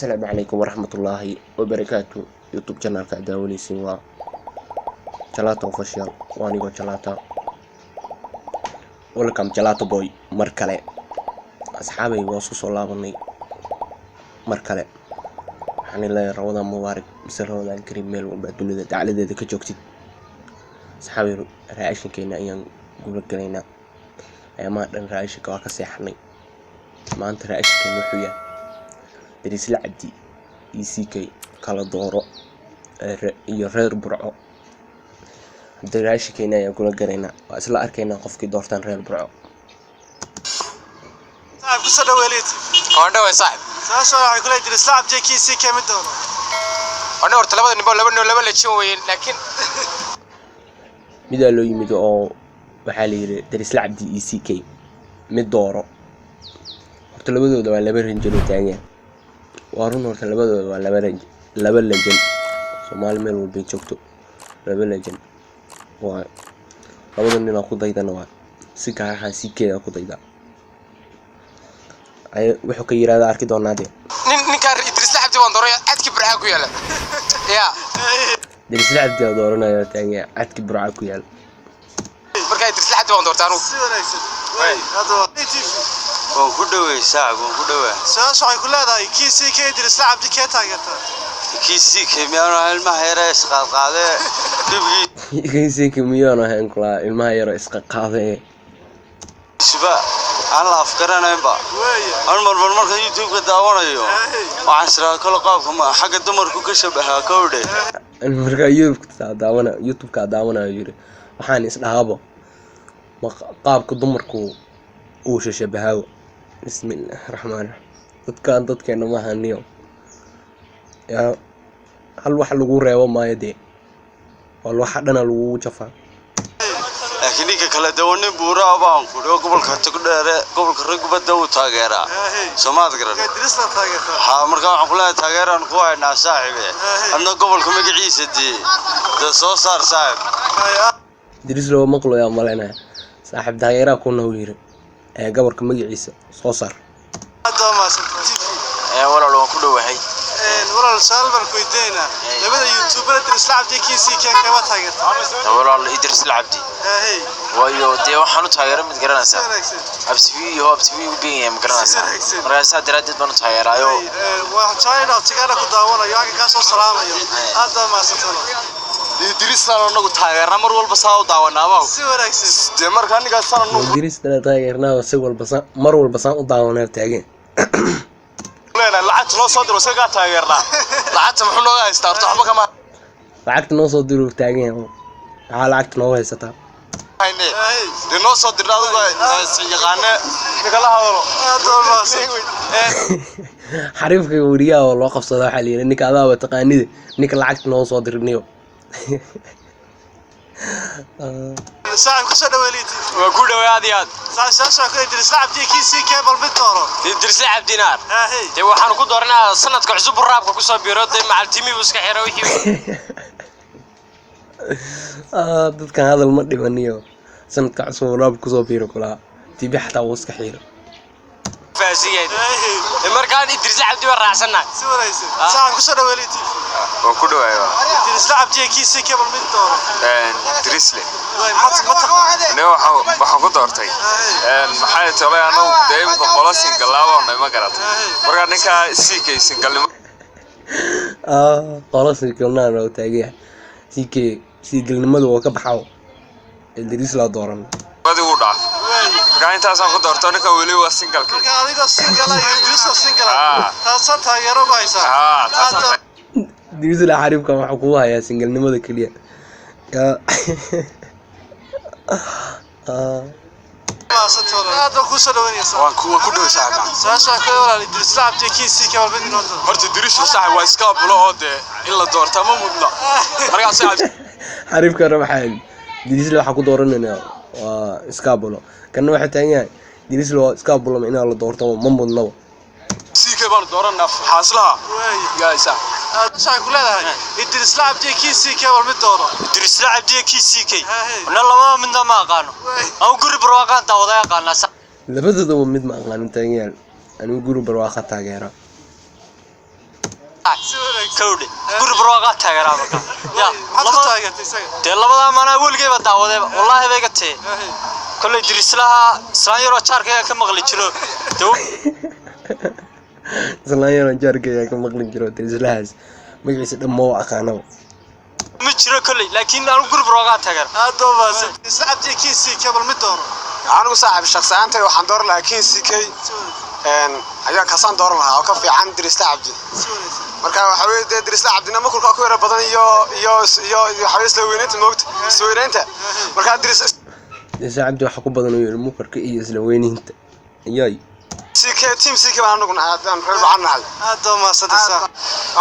السلام عليكم ورحمة الله وبركاته. يوتيوب channel ka daawanaysiin waa Jalato Official waanigo Jalata. Welcome Jalato Boy mar kale asxaabay waa soo laabanay mar kale waxaan ilaa Ramadan Mubaarak mise Ramadan Kareem meel walba dunida dacaladeeda ka joogtid asxaabay raashinkeena ayaan gula galeynaa ayama dhan raashinka waa ka seexnay maanta raashinkeena wuxuu yahay Daris Lacabdi ECK kala dooro iyo reer Burco raashinkeena ayaan gula galeynaa waa isla arkaynaa qofkii doortaan reer Burco صاحب قصة دواليت كون دوي صاحب ساسو waxay kula Daris Lacabdi ECK mid doono أنا ورت لبض نبغى لبض تشوين لكن mida loo yimid oo waxa la yiri Daris Lacabdi ECK mid dooro horta labadooda waa laba ranjil oo taagan waarun horta labadooda waa laba legend Soomaali meel walba joogto laba legend waa labada nin ku daydana waa si gaar ah ECK ku dayda ay wuxuu ka yiraahdaa arki doonaa ninka Daris Lacabdi waan dooraya adki Burco ku yaala ya Daris Lacabdi dooranaya taagan adki Burco ku yaala marka Daris Lacabdi waan doortaan si wanaagsan way hado oo ku dhaweey saac oo ku dhaweey saaso waxay kula leedahay ECK Daris Lacabdi ka taageerta ECK miyaan ilmaha yar isqaad qaade dibigi ECK miyaan ahaan kula ilmaha yar isqaad qaade siba aan la afkaranaynba way aan marka YouTube ka daawanayo waxaan siraa kala qaabka ma xagga dumarku ka shabaha kowde marka YouTube ka daawanayo yiri waxaan isdhaabo qaabka dumarku uu shabahayo bismillaahir rahmaanir dadkeena ma haniyo ya hal wax lagu reebo maayade wal waxa dhana lagu jafaa laakiin ninka kala dawanin buuraa baan ku dhaw gobolka tagdheere gobolka Ragubada uu taageera Soomaad garan Daris la taageerta ha marka waxaan ku leeyahay taageeraan ku haynaa saaxiibe anna gobolka magaciisa soo saar saaxiib Daris loo maqlo yaa maleena saaxiib taageera ku noo yiri gobolka magaciisa soo saar hada ma santi walaal waan ku dhawahay walaal salban ku ideena labada YouTuber Daris Lacabdi ECK ka taageerta walaal Daris Lacabdi waayo dee waxaan u taageeray mid garanaysaa absibiyo u been ma garanaysaa markaas daradeed baan u taageerayo waa China tigana ku daawanayo aan ka soo salaamayo hada ma santi Daris anagu taageerna mar walba saa u daawanaaba si wanaagsan de marka aniga san Daris taageerna si walba mar walba saa u daawanaa taagan lacagta noo soo diro isaga taageerna lacagta muxuu nooga haystaa horta waxba kama lacagta noo soo diro taagan waxa lacagta noo haysataa hayne de noo soo dirna adigu yaqaane kala hadalo hada ma santi xariifka wariyaha oo loo qabsado waxa la yiri ninka adaaba taqaanida ninka lacagta noo soo dirniyo صاحب قصة دواليت وكل واديات ساسو ka Daris Lacabdi ECK bal mid dooro Daris Lacabdi naar de waxaan ku doornaa sanadka cusub raabka ku soo biiro de macal timi iska xiro wixii dadkan hadal ma dhibaniyo sanadka cusub raabka ku soo biiro kula tibi xataa uu iska xiro faasiyay markaan Daris Lacabdi waa raacsanaa si wanaagsan صاحب قصة دواليت oo ku dhaweeyo Daris Lacabdi ECK bal mid dooro Darisle way waxa ku doortay maxay tahay anu deeymka qolasin galaabana ma garatay marka ninka ECK singalnimo qolasin kalnaan oo taagay ECK singalnimadu oo ka baxaw Daris la dooran wadi u dhaaf marka intaas aan ku doorto ninka wali waa singalka marka adiga singal iyo Daris singal taas taageero ma haysa Daris la xariifka waxa ku hayaa singalnimada kaliya ya هذا كوسه دوانيسا waan ku dhaw saaxiib ساسو ka walaal Daris Lacabdi ECK bal mid dooro horta Daris saaxiib waa iska bulo oo de in la doorto ma mudna marka saaxiib xariifka rabaxay Daris waxa ku dooranayna waa iska bulo kana waxa taagan yahay Daris loo iska bulo in la doorto ma mudna ECK baan dooranaa xaaslaha gaaysa صاحب kula leedahay Daris Lacabdi ECK bal mid dooro Daris Lacabdi ECK wana laba midna ma aqaano aan guri barwaaqan taawada yaqaana labadooda mid ma aqaan taagan anigu guri barwaaqa taageera كودي قرب روقات تاجر أبغى يا maxaad ku taageertay isaga dee labada mana weligeeba daawaday wallahi bay gatay kulay dirislaha saayiro charka ka maqli jiro islaayana jaarkaya ka maqli jiro islahaas magaciisa dhammo aqaano ma jiro kulay laakiin aan gurub rooga tagar aad oo baasan isacabti kiisi kabal mid dooro anigu saaxib shakhsiyaantay waxaan door lahaa kiisikay ayaa kasaan door lahaa oo ka fiican dirista cabdi marka waxa weeye dirista cabdina ma kulka ku yara badan iyo xawiisla weynaynta moogta isweynaynta marka dirista cabdi waxa ku badan oo mukarka iyo isla weynaynta ayay CK team CK baan anagu naadaan reer baan nahay aad oo maasanaysa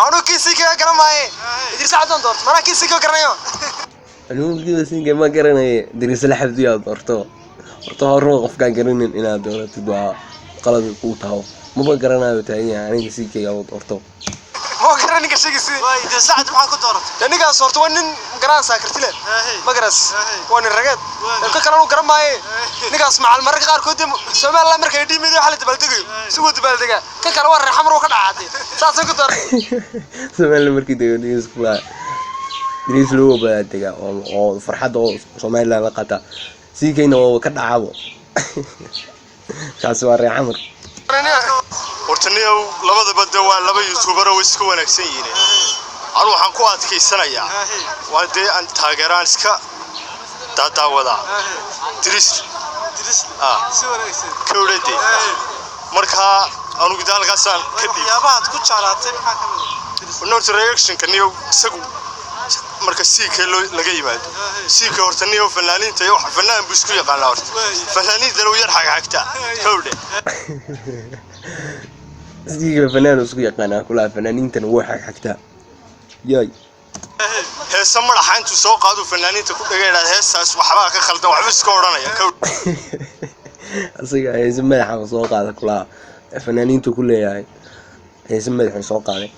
anu CK garamay dirista cabdan doorto mana CK garanayo anu CK ma garanay dirista xabdi aad doorto horta hore qofka garanin inaad dooratid waa qalad ku taho ma garanayo taayay aniga CK aad doorto ma garanin ka shaqisi way dirista maxaa ku dooratay aniga soorto nin garan saakartile ma garas waan ragad ka kala uu garamay nigaas macal marka qaar kood Soomaaliland markay dhimid waxa la dabaldegay si wada dabaldega ka kala war xamar oo ka dhacday saasoo ku door Soomaaliland markii deegaanka isku diris loo baadega oo farxad oo Soomaaliland la qata CK-na oo ka dhacabo kaas waa xamar hortaniyow labada bad waa laba youtuber oo isku wanaagsan yihiin anu waxaan ku adkeysanayaa waa dee aan taageeraan iska daawada diris si wanaagsan kowlade marka anu gidaalkaasaan ka dhig yaabaad ku jeclaatay maxaa kamid not reaction kaniyo isagu marka CK laga yimaado CK hortaniyow fanaaniinta iyo fanaan buu isku yaqaan horta fanaaniinta loo yar xagxagta kowlade siga fanaan isku yaqaan kula fanaaniintan waxa xagta yay heesa madaxa intuu soo qaado fanaaniinta ku dhageeyay heesaas waxba ka khaldan waxba iska oranaya asiga heesa madaxa soo qaado kula fanaaniintu ku leeyahay heesa madaxa soo qaaday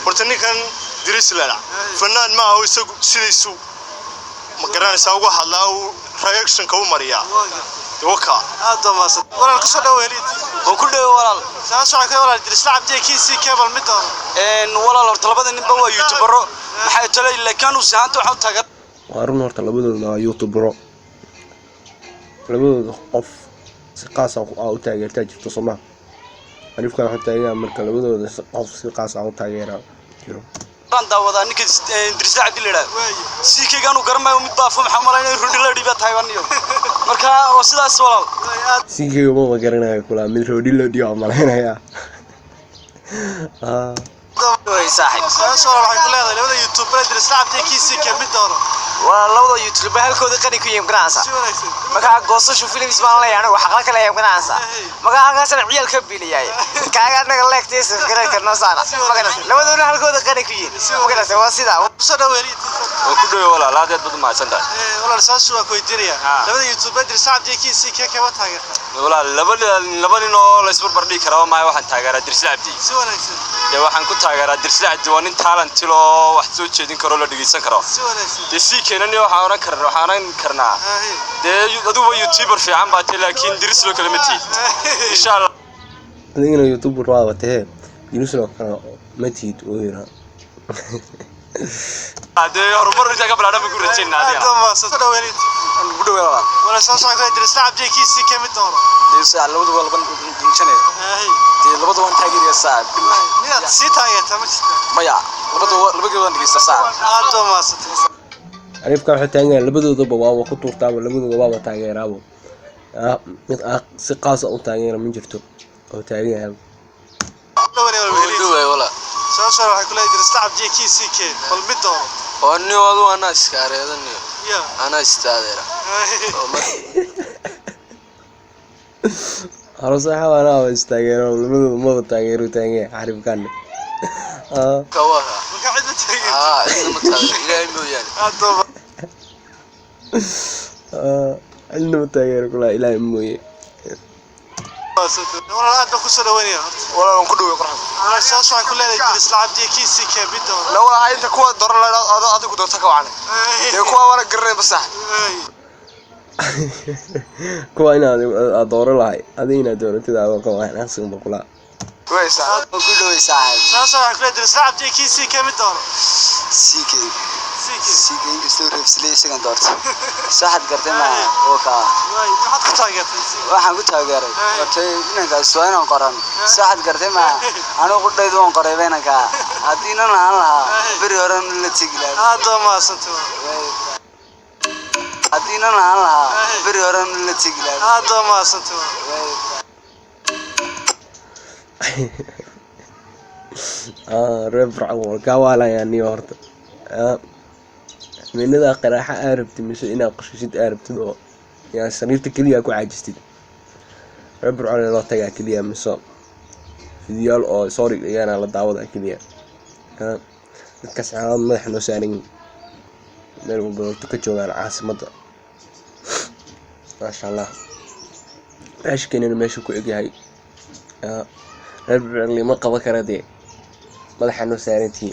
horta ninkan dirislana fanaan ma aha isagu sidiisu ma garanaysaa uga hadlaa uu reaction ka u mariyaa doka aad oo maasan walaal ku soo dhaweelid oo ku dhaw walaal saas waxa ka walaal dirista cabdi kiisi kabal mid dooro walaal horta labada ninba waa youtubero maxay talo ilaa kanu saanta waxa tagar waarun horta labadooda waa youtubero labadooda qof si qaas ah u taageerta jirto Soomaa arifka waxa taageera marka labadooda qof si qaas ah u taageera jiro aan daawada ninka dirista cabdi leeyahay CK gaanu garmay mid baafo maxaa malaynay rudi la dhiba taayaniyo marka oo sidaas walaal CK ma garanayo kula mid rudi la dhiyo malaynaya way saaxib saas waxa ku leedahay labada youtuber dirista cabdi kiisi kamid dooro waa labada youtuber halkooda qani ku yihiin ganaasa si wanaagsan marka goosasho films baan leeyahay waxa kala kala yihiin ganaasa marka halkaas ciyaal ka biliyay kaaga naga leegtay garan karna saara labaduna halkooda qani ku yihiin marka waa sida soo dhaweelid oo ku dhaw walaalaad aad badan ma santahay walaal saas waa ku weydiinaya labada youtuber dirista cabdi kiisi ka taageerta walaal laba nin oo la isbar bardhigi karo ma waxaan taageeraa dirista cabdi si wanaagsan waxaan ku taageeraa dirista cabdi waa nin talent loo wax soo jeedin karo la dhageysan karo si wanaagsan CK-na waxaan karnaa dee adugu youtuber fiican baa tahay laakiin diris loo kala mati insha Allah adigina youtuber waa watee diris loo kala mati oo yira ade horumar inta ka bilaabay ku rajaynaa aad oo maasan soo dhaweelid ku dhaweelaa wala soo socday dirista cabdi kiisi kamid dooro dirista labadu waa laban dinjane labadu waan taageeriyaa saaxib miyaad si taageerta ma jirto maya labadu waan dhigeysta saaxib aad oo maasan arifka waxa taageera labadooda waa ku tuurtaa labadooda waa taageeraabo mid si qaas ah u taageera ma jirto oo taageera wala soo waxa ku leeyahay dirista cabdi kiisi bal mid dooro oo niwadu ana iskaareedan ya ana istaadeera arosaha wana waa istaageero labadooda ma taageero taageera arifkan kawaha marka cid taageer ina taageer ilaahay mooyaan aad oo عندنا تاجر كلا إلى أمي. ولا هذا كوسه دوينيا ولا نكدوي قرحة. أنا شاش عن كل هذا الجلس لعب دي كيسي كبيدة. لو هاي أنت كوا دور لا هذا كوا دور تكوانه. كوا ولا قرر بس. كوا هنا دور لا هاي هذه هنا دور تدا كوا هنا سين بقولا. ويسا كله ويساعد ساسو waxaan kula diray saacad ay kiisi ka mid doono سيكي كستور رفسلي سكن دورت صاحد قرتي ما اوكا way maxaad ku taageertay waxaan ku taageeray hortay inanka su'aal qoran saacad gartay ma anigu ku dhaydo aan qoray beenanka hadina aan lahaa bari horan la tigilaa aad ma santo hadina aan lahaa bari horan la tigilaa aad ma santo reer Burco kaawala yani horta minada qaraxa arabti mise inaad qashishid arabtid oo yaa sariirta kaliya ku caajistid reer Burco loo tagaa kaliya mise fidiyaal oo sorry ayana la daawada kaliya dadka saacad madax noo saarin meel walba ka joogaan caasimada ma sha Allah ashkeenina meesha ku egyahay reer Burco lima qaba karadee madaxa noo saarantii